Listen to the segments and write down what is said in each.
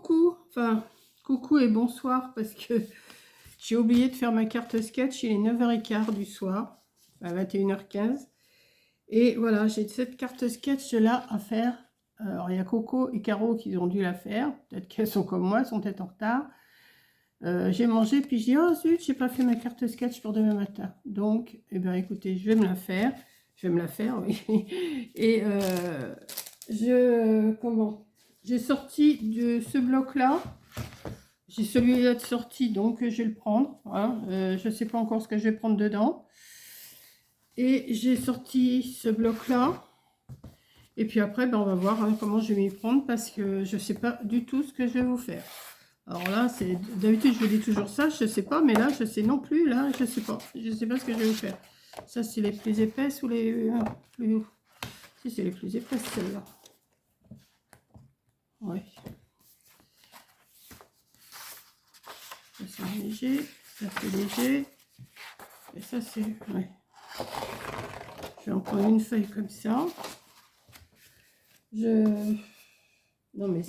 coucou, enfin coucou et bonsoir parce que j'ai oublié de faire ma carte sketch, il est 9h15 du soir, à 21h15. Et voilà, j'ai cette carte sketch là à faire. Alors il y a Coco et Caro qui ont dû la faire, peut-être qu'elles sont comme moi, elles sont peut-être en retard. J'ai mangé puis j'ai dit oh zut, j'ai pas fait ma carte sketch pour demain matin. Donc, eh bien écoutez, je vais me la faire. Je vais me la faire, oui. Et j'ai sorti de ce bloc-là. J'ai celui-là de sortie, donc je vais le prendre. Hein. Je ne sais pas encore ce que je vais prendre dedans. Et j'ai sorti ce bloc-là. Et puis après, ben, on va voir hein, comment je vais m'y prendre parce que je ne sais pas du tout ce que je vais vous faire. Alors là, d'habitude, je vous dis toujours ça, je ne sais pas, mais là, je ne sais non plus. Là, je ne sais pas. Je ne sais pas ce que je vais vous faire. Ça, c'est les plus épaisses ou les plus... Si, c'est les plus épaisses, celles-là. Ouais. Ça, c'est léger. Ça, c'est léger. Et ça, c'est... Ouais. Je vais en prendre une feuille comme ça. Non, mais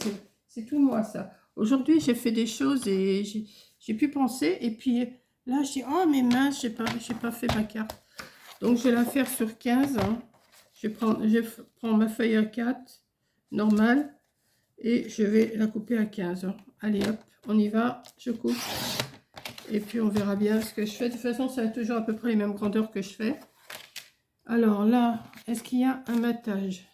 c'est tout moi, ça. Aujourd'hui, j'ai fait des choses et j'ai pu penser. Et puis là, je dis, oh, mais mince, j'ai pas fait ma carte. Donc, je vais la faire sur 15. Hein. Je prends ma feuille à 4, normale. Et je vais la couper à 15. Hein. Allez, hop, on y va. Je coupe. Et puis, on verra bien ce que je fais. De toute façon, ça va être toujours à peu près les mêmes grandeurs que je fais. Alors là, est-ce qu'il y a un matage?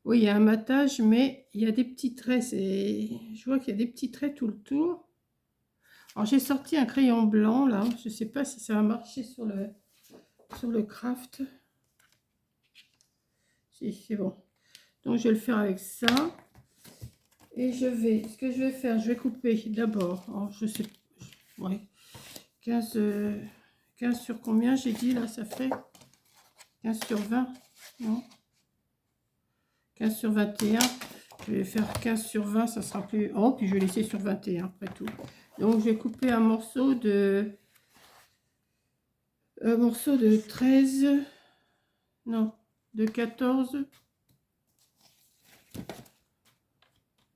Oui, il y a un matage, mais il y a des petits traits. Je vois qu'il y a des petits traits tout le tour. Alors, j'ai sorti un crayon blanc, là. Je ne sais pas si ça va marcher sur le craft. Si, c'est bon. Donc, je vais le faire avec ça. Et ce que je vais faire, je vais couper d'abord. Alors, je sais, ouais, 15 sur combien j'ai dit, là, ça fait 15 sur 20, non 15 sur 21. Je vais faire 15 sur 20, ça sera plus... Oh, puis je vais laisser sur 21 après tout. Donc, je vais couper un morceau de 13... Non, de 14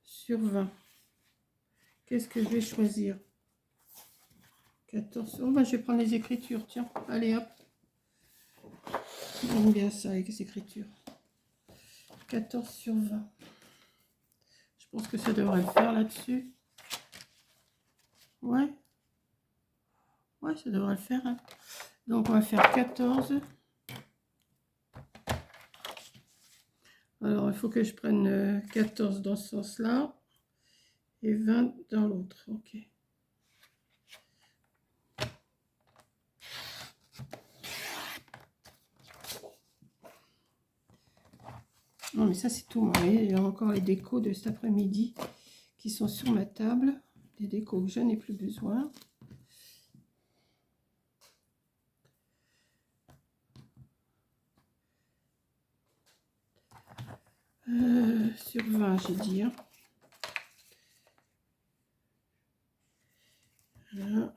sur 20. Qu'est-ce que je vais choisir? 14... Oh, bah, je vais prendre les écritures, tiens. Allez, hop. J'aime bien ça avec les écritures. 14 sur 20. Je pense que ça devrait le faire là-dessus. Ouais. Ouais, ça devrait le faire. Hein. Donc, on va faire 14. Alors, il faut que je prenne 14 dans ce sens-là. Et 20 dans l'autre. Ok. Non, mais ça, c'est tout. Vous voyez, il y a encore les décos de cet après-midi qui sont sur ma table. Des décos que je n'ai plus besoin. Sur 20, j'ai dit. Hein. Voilà.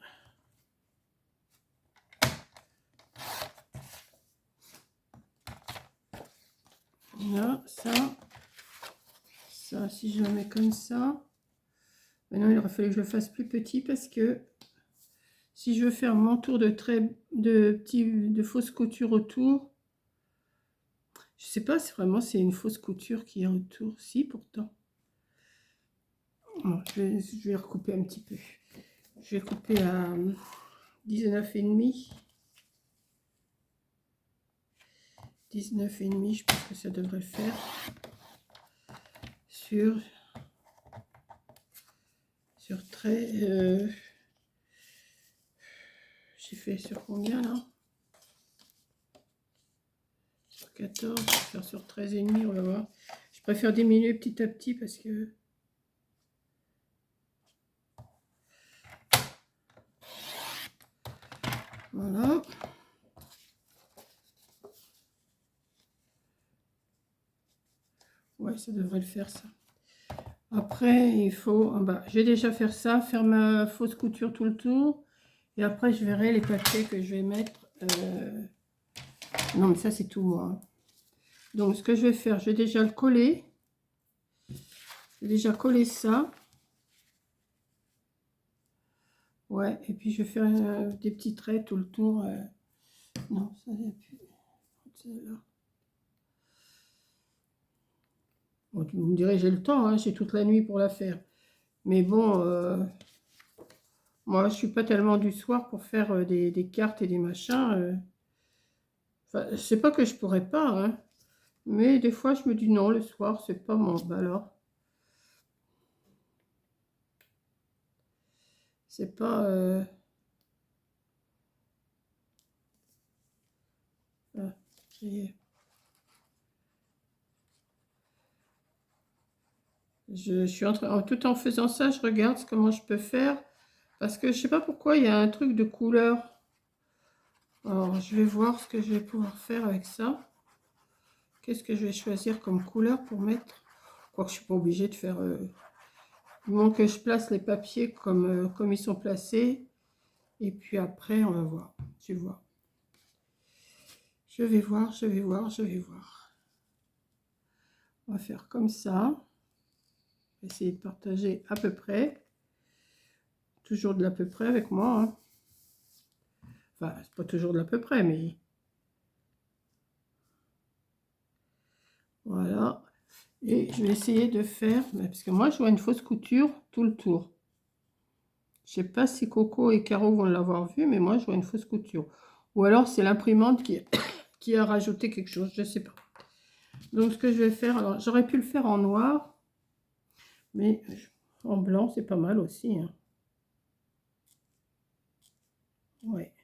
Là, ça, si je le mets comme ça. Maintenant, il aurait fallu que je le fasse plus petit parce que si je veux faire mon tour de fausse couture autour, je sais pas si vraiment c'est une fausse couture qui est autour. Si, pourtant. Bon, je vais recouper un petit peu. Je vais couper à 19,5. 19,5, je pense que ça devrait le faire. Sur 13. J'ai fait sur combien là? Sur 14, je vais faire sur 13,5, on va voir. Je préfère diminuer petit à petit parce que... Voilà. Ouais, ça devrait le faire ça. Après, il faut... je vais déjà faire ça, faire ma fausse couture tout le tour. Et après, je verrai les papiers que je vais mettre. Non, mais ça, c'est tout moi. Donc, ce que je vais faire, je vais déjà le coller. Je vais déjà coller ça. Ouais, et puis je vais faire des petits traits tout le tour. Non, ça n'y a plus. Celle-là. Bon, vous me direz, j'ai le temps, hein, j'ai toute la nuit pour la faire. Mais bon, moi, je suis pas tellement du soir pour faire des cartes et des machins. Enfin, c'est pas que je pourrais pas, hein, mais des fois, je me dis non, le soir, c'est pas mon... Bah alors, c'est pas... ah, je suis tout en faisant ça, je regarde comment je peux faire. Parce que je sais pas pourquoi, il y a un truc de couleur. Alors, je vais voir ce que je vais pouvoir faire avec ça. Qu'est-ce que je vais choisir comme couleur pour mettre? Quoique je suis pas obligée de faire... Il manque que je place les papiers comme ils sont placés. Et puis après, on va voir. Je vais voir. Je vais voir, je vais voir, je vais voir. On va faire comme ça. Essayer de partager à peu près. Toujours de l'à peu près avec moi. Hein. Enfin, c'est pas toujours de l'à peu près, mais... Voilà. Et je vais essayer de faire... Parce que moi, je vois une fausse couture tout le tour. Je sais pas si Coco et Caro vont l'avoir vu, mais moi, je vois une fausse couture. Ou alors, c'est l'imprimante qui a rajouté quelque chose, je sais pas. Donc, ce que je vais faire... Alors, j'aurais pu le faire en noir, mais en blanc, c'est pas mal aussi. Hein. Ouais.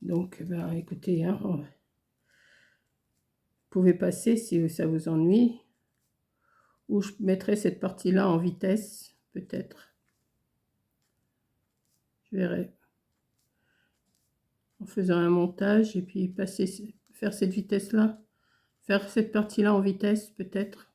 Donc, ben, écoutez, hein, vous pouvez passer si ça vous ennuie. Ou je mettrai cette partie-là en vitesse, peut-être. Je verrai. En faisant un montage et puis faire cette vitesse-là. Faire cette partie-là en vitesse, peut-être.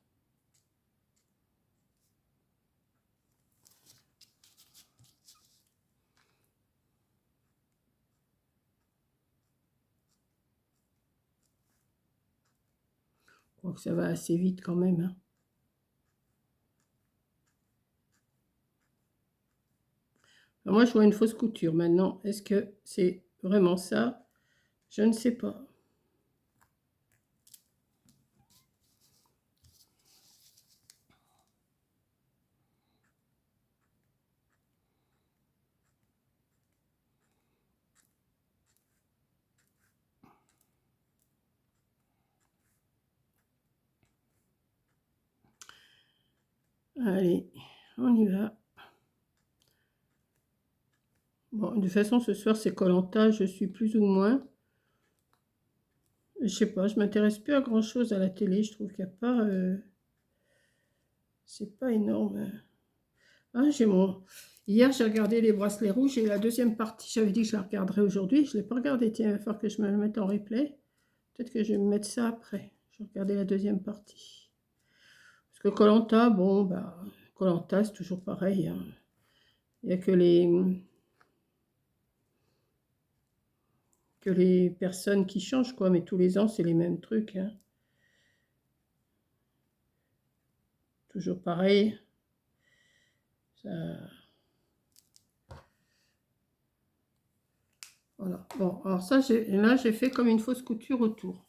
Je crois que ça va assez vite quand même. Hein. Alors moi, je vois une fausse couture. Maintenant, est-ce que c'est vraiment ça? Je ne sais pas. Allez, on y va. Bon, de toute façon, ce soir, c'est koh, je suis plus ou moins. Je sais pas, je m'intéresse plus à grand-chose à la télé. Je trouve qu'il n'y a pas... c'est pas énorme. Ah, j'ai mon... Hier, j'ai regardé les bracelets rouges et la deuxième partie, j'avais dit que je la regarderais aujourd'hui. Je ne l'ai pas regardée. Tiens, il va falloir que je me le mette en replay. Peut-être que je vais me mettre ça après. Je vais regarder la deuxième partie. Parce que koh, bon, bah, koh, c'est toujours pareil. Hein. Il n'y a que les personnes qui changent, quoi. Mais tous les ans, c'est les mêmes trucs. Hein. Toujours pareil. Ça... Voilà. Bon, alors ça, là, j'ai fait comme une fausse couture autour.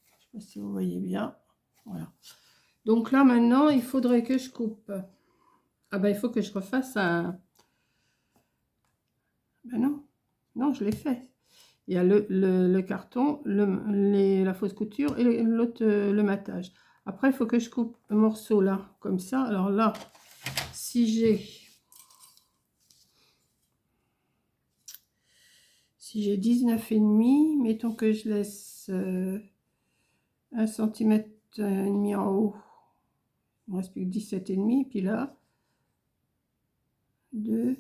Je ne sais pas si vous voyez bien. Voilà. Donc là, maintenant, il faudrait que je coupe. Ah ben, il faut que je refasse un... Ben non, non, je l'ai fait. Il y a le carton, la fausse couture et l'autre, le matage. Après, il faut que je coupe un morceau là, comme ça. Alors là, si j'ai 19,5, mettons que je laisse 1 cm et demi en haut. Il ne reste plus que 17,5. Puis là, 2,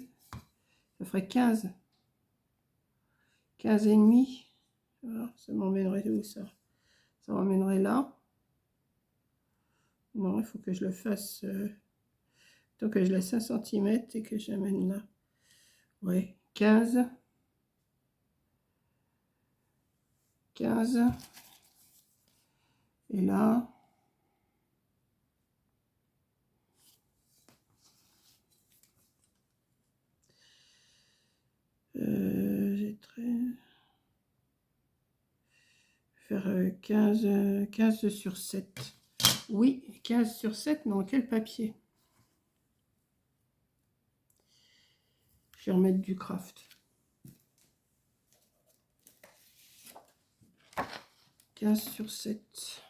ça ferait 15. 15,5. Alors, ça m'emmènerait où ça? Ça m'emmènerait là. Non, il faut que je le fasse. Donc que je laisse 1 cm et que j'amène là. Ouais, 15. 15. Et là. faire 15 sur 7. Oui, 15 sur 7, mais en quel papier? Je vais remettre du craft. 15 sur 7.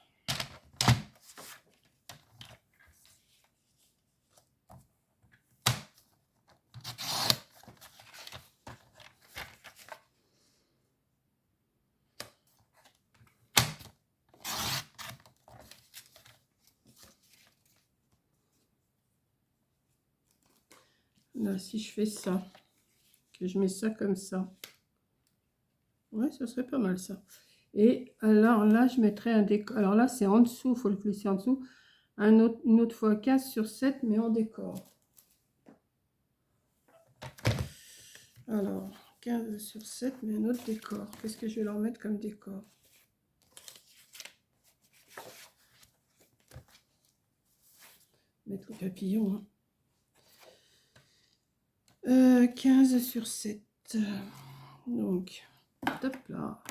Là, si je fais ça, que je mets ça comme ça, ouais, ça serait pas mal ça. Et alors là, je mettrai un décor. Alors là, c'est en dessous, il faut le glisser en dessous. Une autre fois 15 sur 7, mais en décor. Alors, 15 sur 7, mais un autre décor. Qu'est-ce que je vais leur mettre comme décor? Mettre le papillon. Hein. 15 sur 7. Donc, top là.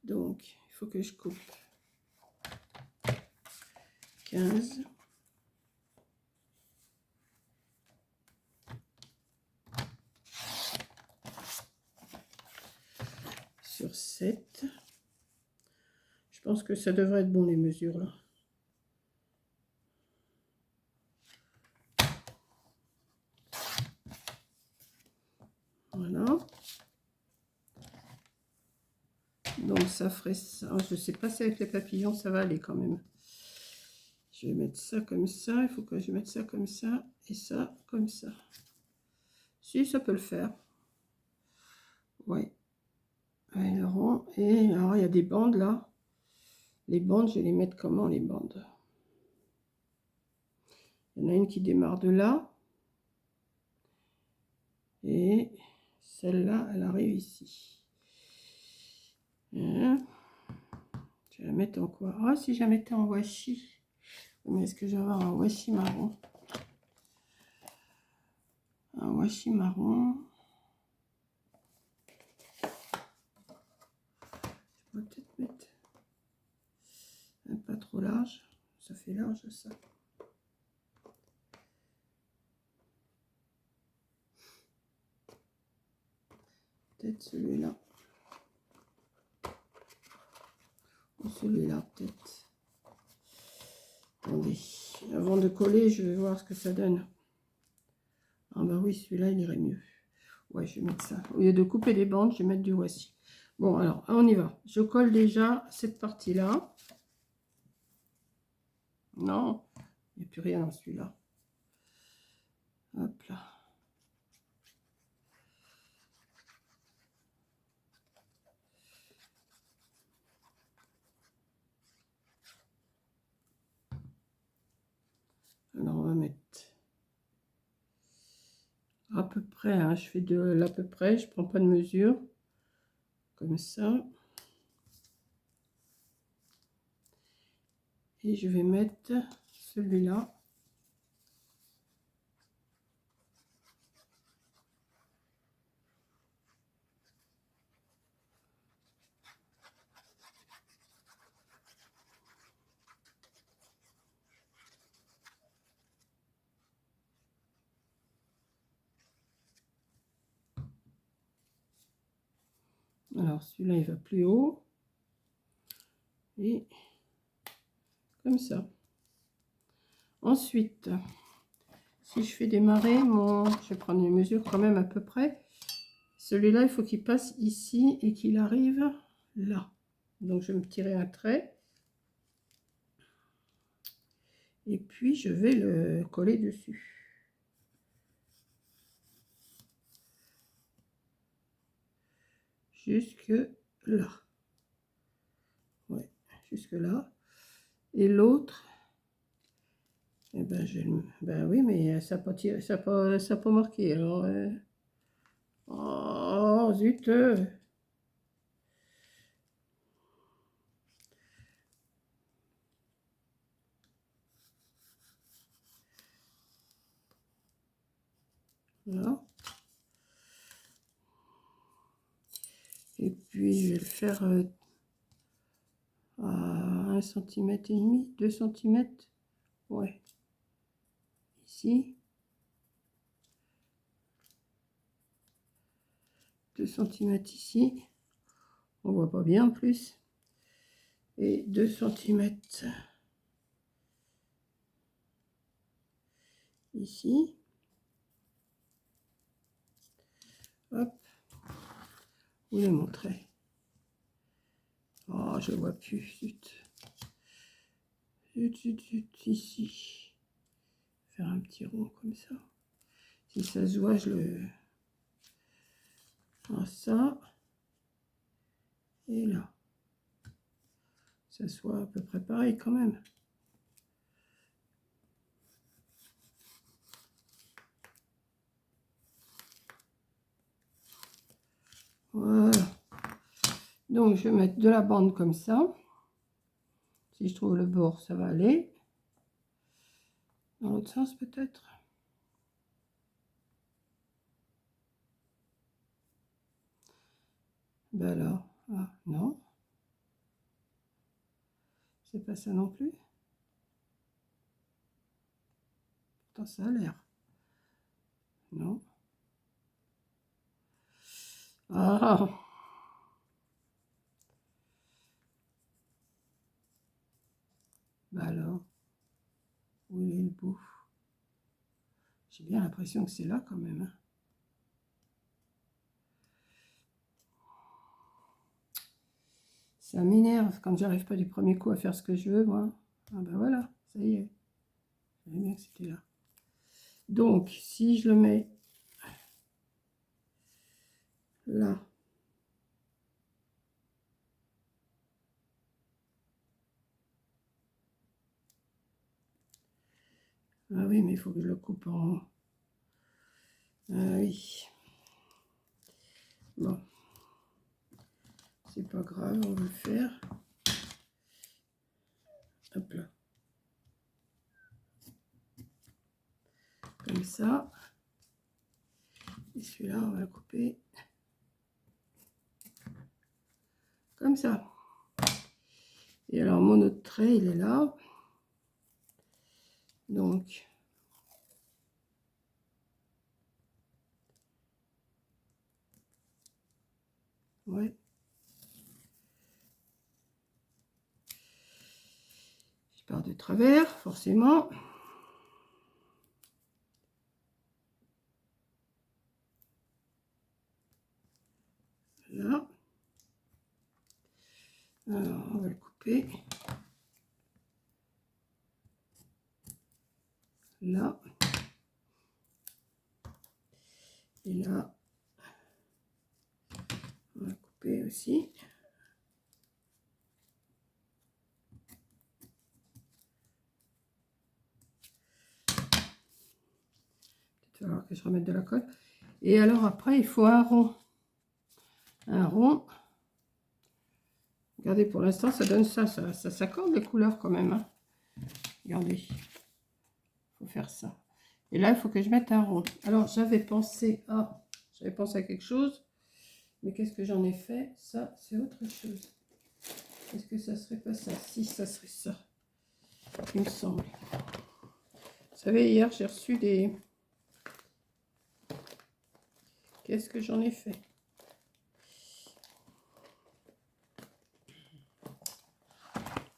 Donc, il faut que je coupe 15. Sur 7. Je pense que ça devrait être bon les mesures là. Voilà. Donc ça ferait ça. Je sais pas si avec les papillons ça va aller quand même. Je vais mettre ça comme ça. Il faut que je mette ça comme ça et ça comme ça. Si ça peut le faire. Ouais. Alors, et alors il y a des bandes là. Les bandes, je vais les mettre comment les bandes? Il y en a une qui démarre de là. Et celle-là, elle arrive ici. Hein? Je vais la mettre en quoi? Ah, si je la mettais en washi. Mais est-ce que je vais avoir un washi marron? Un washi marron. Je vais peut-être mettre un pas trop large. Ça fait large ça. Peut-être celui-là. Ou celui-là peut-être. Attendez. Avant de coller, je vais voir ce que ça donne. Ah bah oui, celui-là, il irait mieux. Ouais, je vais mettre ça. Au lieu de couper les bandes, je vais mettre du washi. Bon, alors, on y va. Je colle déjà cette partie-là. Non, il n'y a plus rien dans celui-là. Hop là. Alors, on va mettre à peu près, hein, je fais de l'à peu près, je prends pas de mesure. Comme ça. Et je vais mettre celui-là. Alors celui-là, il va plus haut. Et comme ça. Ensuite, si je fais démarrer mon... Je vais prendre les mesures quand même à peu près. Celui-là, il faut qu'il passe ici et qu'il arrive là. Donc, je vais me tirer un trait. Et puis, je vais le coller dessus. Jusque là. Ouais, jusque là. Et l'autre, eh ben, ben oui, mais ça n'a pas, ça pas marqué. Alors, oh, zut! Voilà. Et puis, je vais le faire 1 cm et demi, 2 cm. Ouais. Ici. 2 cm ici. On voit pas bien en plus. Et 2 cm ici. Hop. Où le montrer? Oh, je vois plus. Zut. Zut, zut, zut. Ici. Faire un petit rond comme ça. Si ça se voit, je le... Ah, ça. Et là. Ça soit à peu près pareil quand même. Voilà. Donc, je vais mettre de la bande comme ça. Si je trouve le bord, ça va aller. Dans l'autre sens, peut-être. Ben là, ah, non. C'est pas ça non plus. Pourtant, ça a l'air. Non. Ah! Ben alors, où il est le bout? J'ai bien l'impression que c'est là quand même. Hein. Ça m'énerve quand j'arrive pas du premier coup à faire ce que je veux, moi. Ah ben voilà, ça y est. Je savais bien que c'était là. Donc, si je le mets là, ah oui, mais il faut que je le coupe en... Ah oui. Bon. C'est pas grave, on va le faire. Hop là. Comme ça. Et celui-là, on va le couper. Comme ça. Et alors, mon autre trait, il est là. Donc... Ouais. Je pars de travers, forcément. Là. Alors, on va le couper. Là. Et là. On va couper aussi. Il va falloir que je remette de la colle. Et alors après, il faut un rond. Un rond. Regardez, pour l'instant, ça donne ça. Ça s'accorde les couleurs quand même. Hein. Regardez. Il faut faire ça. Et là, il faut que je mette un rond. Alors, j'avais pensé à quelque chose. Mais qu'est-ce que j'en ai fait? Ça, c'est autre chose. Est-ce que ça serait pas ça? Si, ça serait ça. Il me semble. Vous savez, hier, j'ai reçu des... Qu'est-ce que j'en ai fait?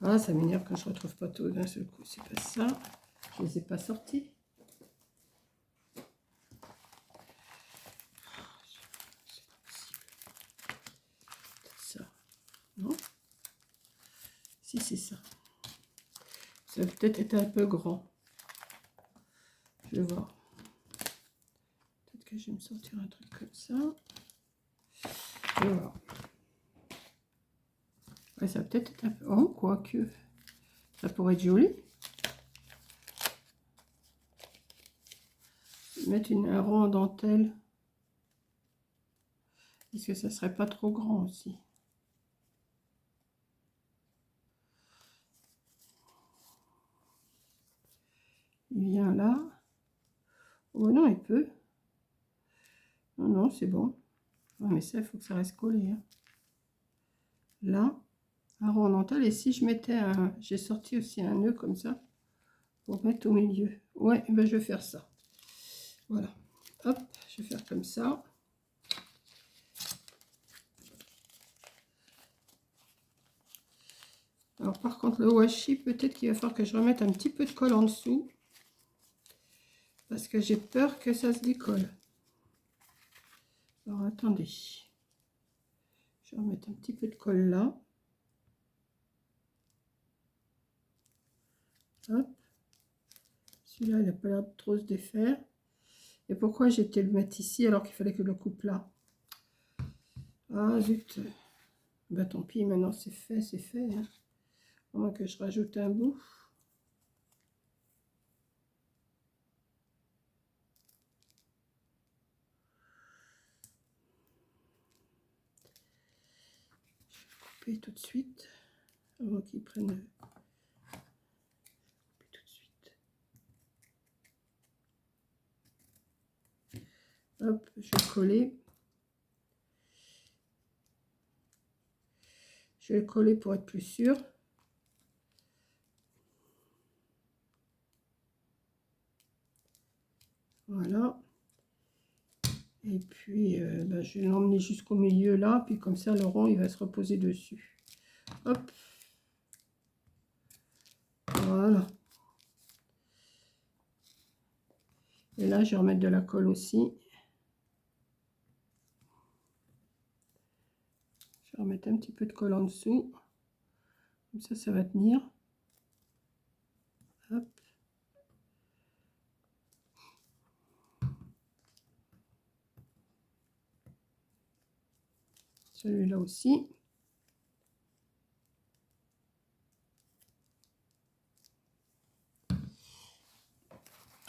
Ah, ça m'énerve quand je ne retrouve pas tout d'un seul coup. C'est pas ça. Je ne les ai pas sortis. C'est pas possible. Ça. Non? Si, c'est ça. Ça va peut-être être un peu grand. Je vais voir. Peut-être que je vais me sortir un truc comme ça. Je vais voir. Ouais, ça va peut-être être un peu... Oh, quoique. Ça pourrait être joli. Mettre un rond en dentelle. Est-ce que ça serait pas trop grand aussi? Il vient là. Oh non, il peut. Non, non, c'est bon. Ouais, mais ça, il faut que ça reste collé. Hein. Là. un rond en dentelle. Et si je mettais un... J'ai sorti aussi un nœud comme ça pour mettre au milieu. Ouais, ben je vais faire ça. Voilà. Hop, je vais faire comme ça. Alors par contre le washi, peut-être qu'il va falloir que je remette un petit peu de colle en dessous. Parce que j'ai peur que ça se décolle. Alors attendez. Je vais remettre un petit peu de colle là. Hop. Celui-là, il n'a pas l'air de trop se défaire. Et pourquoi j'ai été le mettre ici alors qu'il fallait que je le coupe là? Ah zut. Bah tant pis, maintenant c'est fait, c'est fait. Hein. À moins que je rajoute un bout. Je vais couper tout de suite. Avant qu'ils prennent... Tout de suite. Hop, je vais coller. Je vais le coller pour être plus sûr. Voilà. Et puis, ben, je vais l'emmener jusqu'au milieu là. Puis comme ça, le rond, il va se reposer dessus. Hop. Voilà. Et là, je vais remettre de la colle aussi. Je vais remettre un petit peu de colle en dessous. Comme ça va tenir. Hop. Celui-là aussi.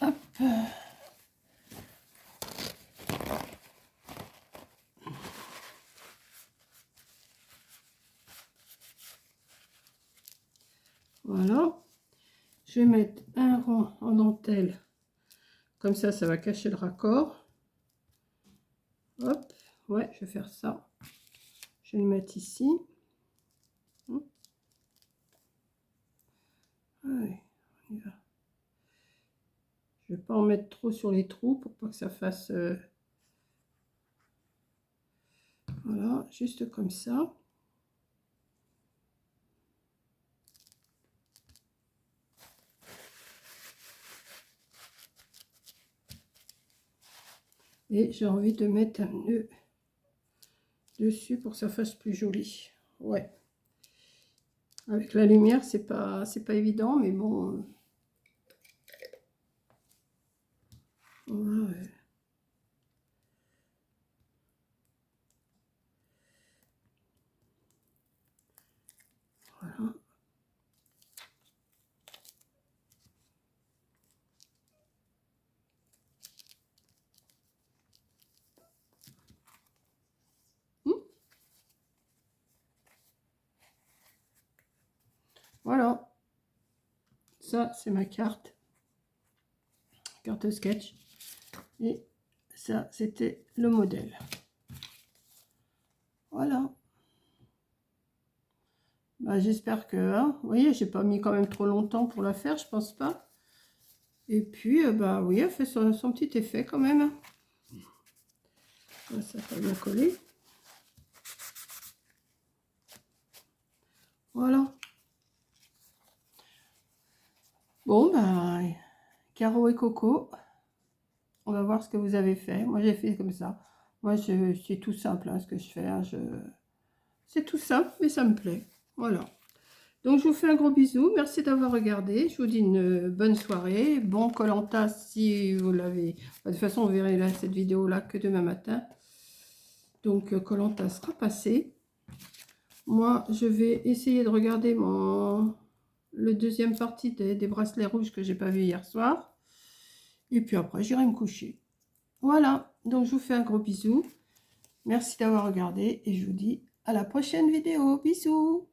Hop. Voilà. Je vais mettre un rond en dentelle. Comme ça va cacher le raccord. Hop. Ouais, je vais faire ça. Je vais le mettre ici. Allez, on y va. Je vais pas en mettre trop sur les trous pour pas que ça fasse... Voilà, juste comme ça. Et j'ai envie de mettre un nœud dessus pour que ça fasse plus joli. Ouais. Avec la lumière, c'est pas évident, mais bon. Ouais. Voilà. Voilà. Ça, c'est ma carte sketch. Et ça, c'était le modèle. Voilà. Bah, j'espère que, hein, vous voyez, j'ai pas mis quand même trop longtemps pour la faire, je pense pas. Et puis, bah oui, elle fait son petit effet quand même. Ça va bien coller. Voilà. Bon, ben, Caro et Coco, on va voir ce que vous avez fait. Moi, j'ai fait comme ça. Moi, c'est tout simple hein, ce que je fais. Hein, c'est tout simple, mais ça me plaît. Voilà. Donc, je vous fais un gros bisou. Merci d'avoir regardé. Je vous dis une bonne soirée. Bon Koh-Lanta si vous l'avez. De toute façon, vous verrez là, cette vidéo-là que demain matin. Donc, Koh-Lanta sera passé. Moi, je vais essayer de regarder le deuxième partie des bracelets rouges que j'ai pas vu hier soir. Et puis après, j'irai me coucher. Voilà. Donc, je vous fais un gros bisou. Merci d'avoir regardé et je vous dis à la prochaine vidéo. Bisous.